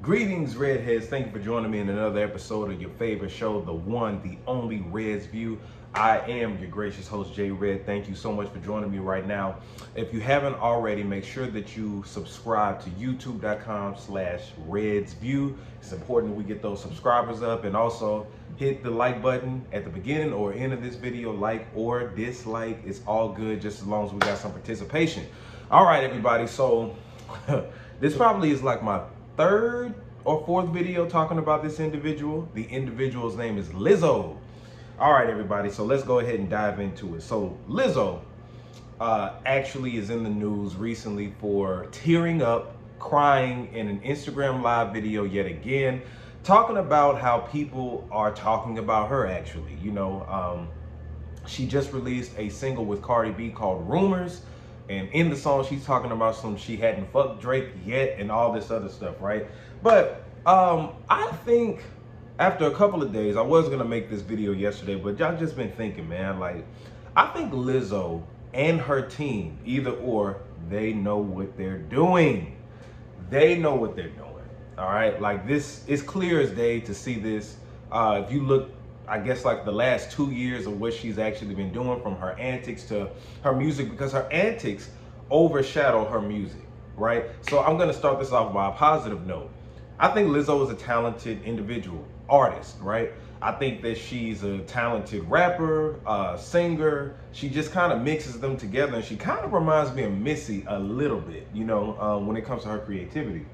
Greetings, Redheads. Thank you for joining me in another episode of your favorite show, the one, the only Red's View. I am your gracious host, Jay Red. Thank you so much for joining me right now. If you haven't already, make sure that you subscribe to youtube.com/Red's View. It's important that we get those subscribers up, and also hit the like button at the beginning or end of this video. Like or dislike, it's all good, just as long as we got some participation. All right, everybody. So this probably is like my third or fourth video talking about this individual. The individual's name is Lizzo. All right, everybody, so let's go ahead and dive into it. So Lizzo actually is in the news recently for tearing up, crying in an Instagram live video yet again, talking about how people are talking about her actually. She just released a single with Cardi B called Rumors. And in the song, she's talking about she hadn't fucked Drake yet and all this other stuff, right? But I think after a couple of days, I was gonna make this video yesterday, but y'all just been thinking, man, like, I think Lizzo and her team, either or, they know what they're doing. They know what they're doing, all right? Like, this is clear as day to see this. If you look, I guess, like the last 2 years of what she's actually been doing, from her antics to her music, because her antics overshadow her music, right? So I'm gonna start this off by a positive note. I think Lizzo is a talented individual, artist, right? I think that she's a talented rapper, singer. She just kind of mixes them together, and she kind of reminds me of Missy a little bit, when it comes to her creativity.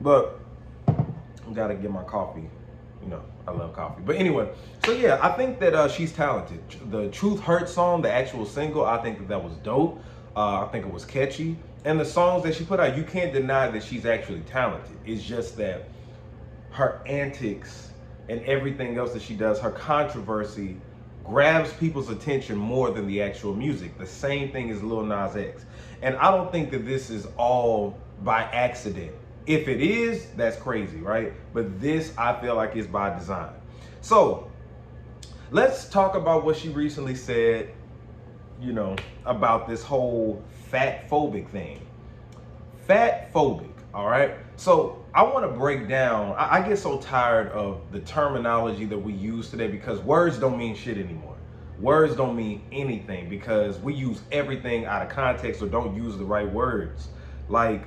But I gotta get my coffee. I love coffee. But anyway, so yeah, I think that she's talented. The Truth Hurts song, the actual single, I think that was dope. I think it was catchy. And the songs that she put out, you can't deny that she's actually talented. It's just that her antics and everything else that she does, her controversy, grabs people's attention more than the actual music. The same thing as Lil Nas X. And I don't think that this is all by accident. If it is, that's crazy, right? But this, I feel like, is by design. So let's talk about what she recently said, about this whole FATPHOBIC thing. FATPHOBIC, all right? So I want to break down, I get so tired of the terminology that we use today, because words don't mean shit anymore. Words don't mean anything because we use everything out of context or don't use the right words.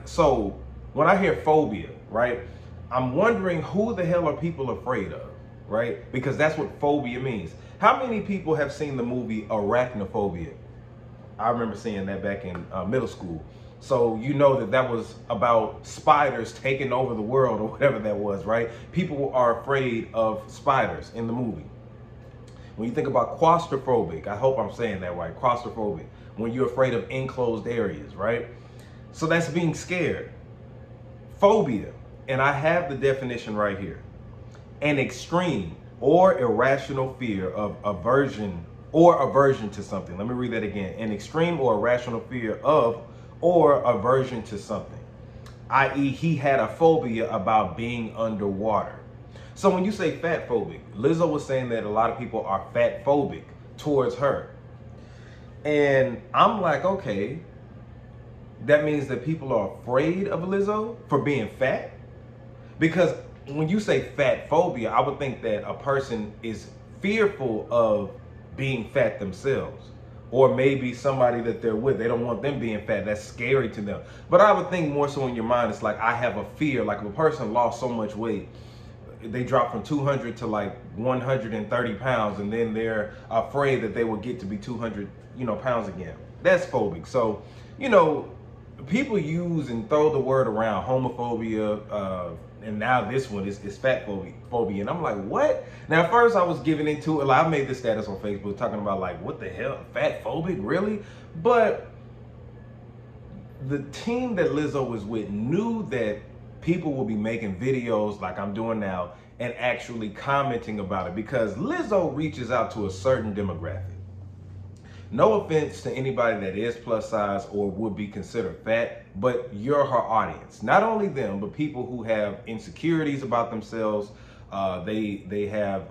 So when I hear phobia, right, I'm wondering who the hell are people afraid of, right? Because that's what phobia means. How many people have seen the movie Arachnophobia? I remember seeing that back in middle school. So you know that was about spiders taking over the world or whatever that was, right? People are afraid of spiders in the movie. When you think about claustrophobic, I hope I'm saying that right, claustrophobic, when you're afraid of enclosed areas, right? So that's being scared. Phobia, and I have the definition right here: an extreme or irrational fear of aversion to something. Let me read that again: an extreme or irrational fear of or aversion to something, i.e. he had a phobia about being underwater. So when you say fat phobic, Lizzo was saying that a lot of people are fat phobic towards her. And I'm like, okay, that means that people are afraid of Lizzo for being fat? Because when you say fat phobia, I would think that a person is fearful of being fat themselves, or maybe somebody that they're with, they don't want them being fat. That's scary to them. But I would think more so in your mind, it's like, I have a fear. Like, if a person lost so much weight, they drop from 200 to like 130 pounds, and then they're afraid that they will get to be 200 pounds again. That's phobic. So people use and throw the word around, homophobia, and now this one is fat phobia. And I'm like, what? Now, at first I was giving into it. Like, I made this status on Facebook talking about, like, what the hell, fat phobic, really? But the team that Lizzo was with knew that people will be making videos like I'm doing now and actually commenting about it, because Lizzo reaches out to a certain demographic. No offense to anybody that is plus size or would be considered fat, but you're her audience. Not only them, but people who have insecurities about themselves. They have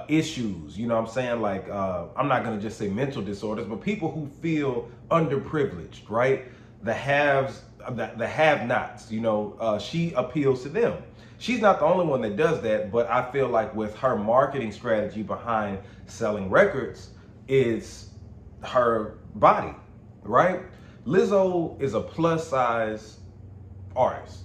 issues. You know what I'm saying? Like, I'm not gonna just say mental disorders, but people who feel underprivileged, right? The haves the have-nots. You know, she appeals to them. She's not the only one that does that, but I feel like with her marketing strategy behind selling records is her body, right? Lizzo is a plus size artist.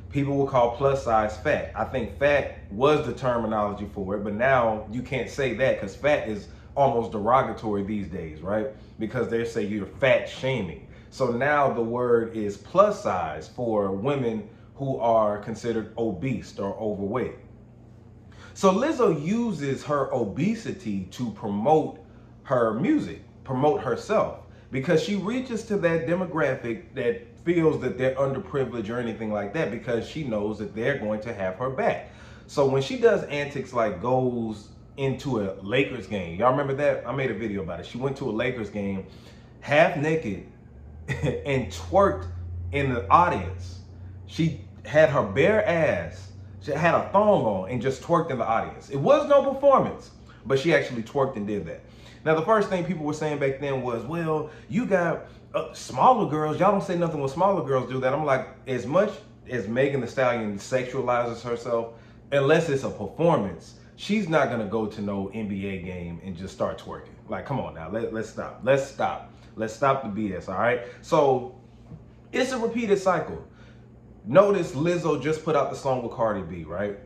People will call plus size fat. I think fat was the terminology for it, but now you can't say that because fat is almost derogatory these days, right? Because they say you're fat shaming. So now the word is plus size for women who are considered obese or overweight. So Lizzo uses her obesity to promote her music, promote herself, because she reaches to that demographic that feels that they're underprivileged or anything like that, because she knows that they're going to have her back. So when she does antics like goes into a Lakers game, y'all remember that? I made a video about it. She went to a Lakers game half naked and twerked in the audience. She had her bare ass, she had a thong on and just twerked in the audience. It was no performance, but she actually twerked and did that. Now, the first thing people were saying back then was, well, you got smaller girls. Y'all don't say nothing when smaller girls do that. I'm like, as much as Megan Thee Stallion sexualizes herself, unless it's a performance, she's not going to go to no NBA game and just start twerking. Like, come on now, let's stop. Let's stop. Let's stop the BS, all right? So it's a repeated cycle. Notice Lizzo just put out the song with Cardi B, right?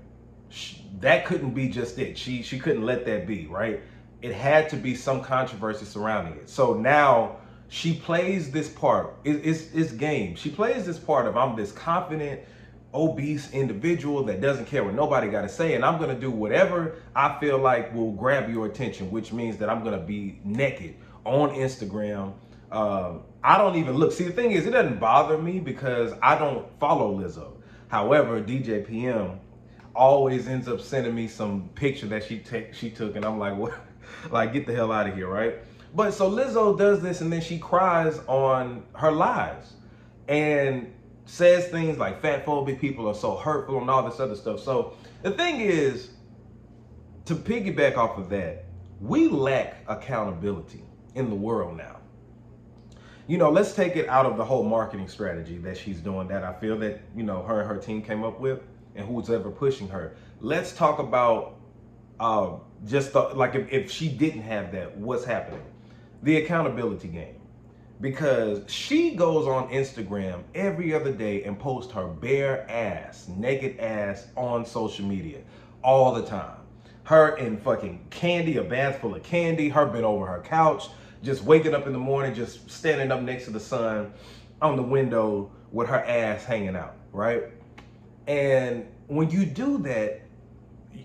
That couldn't be just it. She couldn't let that be, right? It had to be some controversy surrounding it. So now she plays this part. It's game. She plays this part of I'm this confident, obese individual that doesn't care what nobody got to say, and I'm going to do whatever I feel like will grab your attention, which means that I'm going to be naked on Instagram. I don't even look. See, the thing is, it doesn't bother me because I don't follow Lizzo. However, DJ PM always ends up sending me some picture that she took, and I'm like, what? Like, get the hell out of here, right? But so Lizzo does this, and then she cries on her lives and says things like FATPHOBIC people are so hurtful and all this other stuff. So the thing is, to piggyback off of that, we lack accountability in the world now. You know, let's take it out of the whole marketing strategy that she's doing that I feel that, you know, her and her team came up with and who's ever pushing her. Let's talk about if she didn't have that, what's happening? The accountability game. Because she goes on Instagram every other day and posts her bare ass, naked ass on social media all the time. Her in fucking candy, a bath full of candy, her been over her couch, just waking up in the morning, just standing up next to the sun on the window with her ass hanging out, right? And when you do that,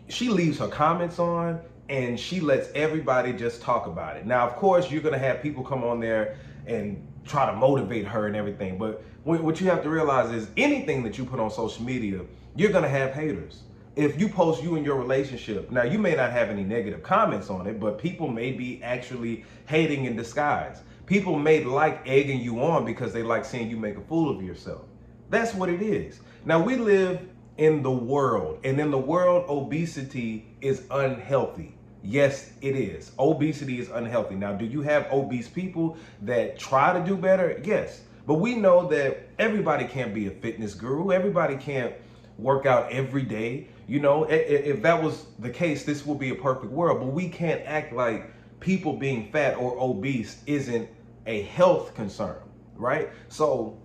she leaves her comments on and she lets everybody just talk about it. Now, of course, you're gonna have people come on there and try to motivate her and everything, but what you have to realize is anything that you put on social media, you're gonna have haters. If you post you and your relationship, now you may not have any negative comments on it, but people may be actually hating in disguise. People may like egging you on because they like seeing you make a fool of yourself. That's what it is. Now, we live in the world, and in the world, obesity is unhealthy. Yes, it is. Obesity is unhealthy. Now, do you have obese people that try to do better? Yes. But we know that everybody can't be a fitness guru. Everybody can't work out every day. You know, if that was the case, this would be a perfect world. But we can't act like people being fat or obese isn't a health concern, right? So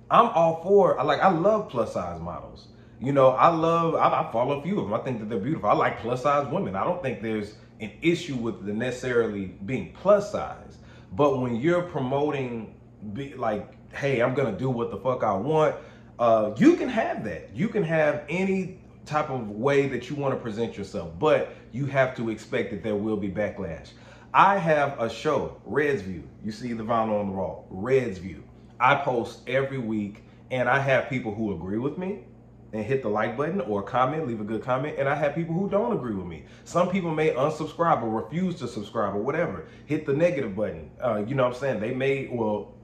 I'm all for, I love plus size models. You know, I follow a few of them. I think that they're beautiful. I like plus size women. I don't think there's an issue with the necessarily being plus size. But when you're promoting, hey, I'm going to do what the fuck I want, you can have that. You can have any type of way that you want to present yourself, but you have to expect that there will be backlash. I have a show, Red's View. You see the vinyl on the wall, Red's View. I post every week, and I have people who agree with me and hit the like button or comment, leave a good comment, and I have people who don't agree with me. Some people may unsubscribe or refuse to subscribe or whatever. Hit the negative button. You know what I'm saying? They may,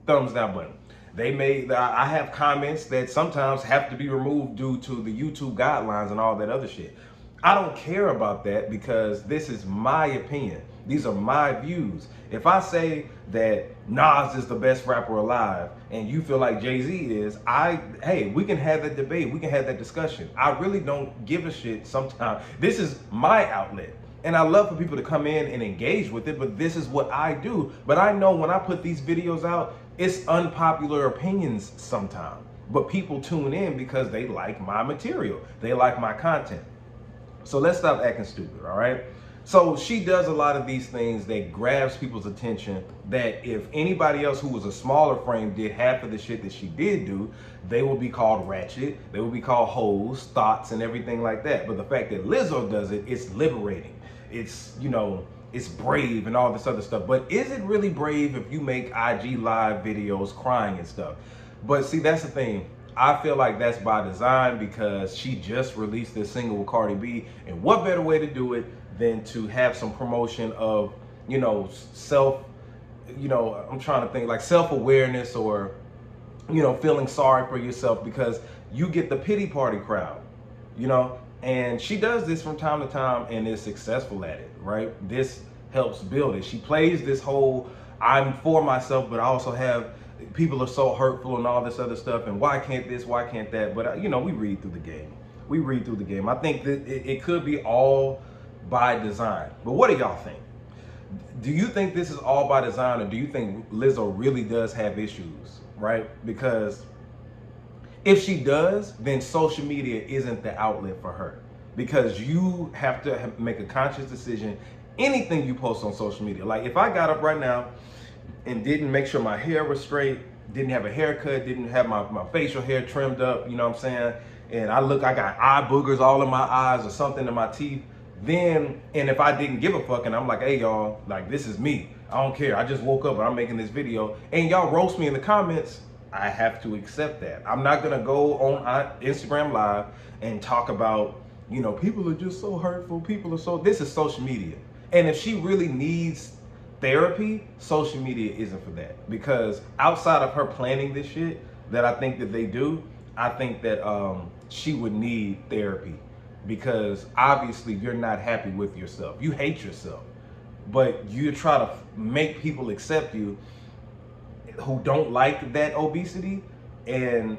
thumbs down button. I have comments that sometimes have to be removed due to the YouTube guidelines and all that other shit. I don't care about that because this is my opinion. These are my views. If I say that Nas is the best rapper alive and you feel like Jay-Z is, hey, we can have that debate. We can have that discussion. I really don't give a shit sometimes. This is my outlet. And I love for people to come in and engage with it, but this is what I do. But I know when I put these videos out, it's unpopular opinions sometimes. But people tune in because they like my material. They like my content. So let's stop acting stupid, all right? So she does a lot of these things that grabs people's attention that if anybody else who was a smaller frame did half of the shit that she did do, they will be called ratchet, they will be called hoes, thoughts, and everything like that. But the fact that Lizzo does it, it's liberating. It's, you know, it's brave and all this other stuff. But is it really brave if you make IG live videos crying and stuff? But see, that's the thing. I feel like that's by design because she just released this single with Cardi B. And what better way to do it than to have some promotion of, you know, I'm trying to think like self-awareness or, you know, feeling sorry for yourself because you get the pity party crowd, you know, and she does this from time to time and is successful at it, right? This helps build it. She plays this whole, I'm for myself, but I also have, people are so hurtful and all this other stuff, and why can't this, why can't that? But, you know, we read through the game. We read through the game. I think that it could be all by design. But what do y'all think? Do you think this is all by design, or do you think Lizzo really does have issues, right? Because if she does, then social media isn't the outlet for her. Because you have to make a conscious decision. Anything you post on social media, like if I got up right now and didn't make sure my hair was straight, didn't have a haircut, didn't have my facial hair trimmed up, you know what I'm saying? And I got eye boogers all in my eyes or something in my teeth, then, and if I didn't give a fuck and I'm like, hey y'all, like this is me, I don't care, I just woke up and I'm making this video, and y'all roast me in the comments, I have to accept that. I'm not gonna go on Instagram Live and talk about, you know, people are just so hurtful, people are so, this is social media. And if she really needs therapy, social media isn't for that. Because outside of her planning this shit that I think that they do, I think that she would need therapy. Because obviously you're not happy with yourself. You hate yourself. But you try to make people accept you who don't like that obesity, and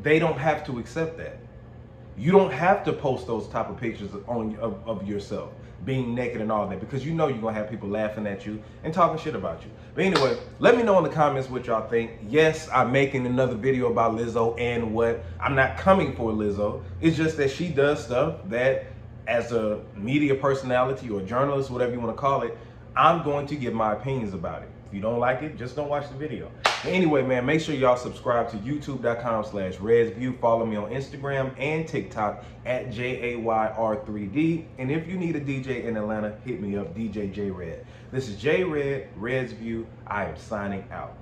they don't have to accept that. You don't have to post those type of pictures of yourself being naked and all that, because you know you're gonna have people laughing at you and talking shit about you. But anyway, let me know in the comments what y'all think. Yes, I'm making another video about Lizzo and what, I'm not coming for Lizzo. It's just that she does stuff that as a media personality or journalist, whatever you wanna call it, I'm going to give my opinions about it. If you don't like it, just don't watch the video. But anyway, man, make sure y'all subscribe to youtube.com/RedsView. Follow me on Instagram and TikTok at JAYR3D. And if you need a DJ in Atlanta, hit me up, DJ J Red. This is J Red, Reds View. I am signing out.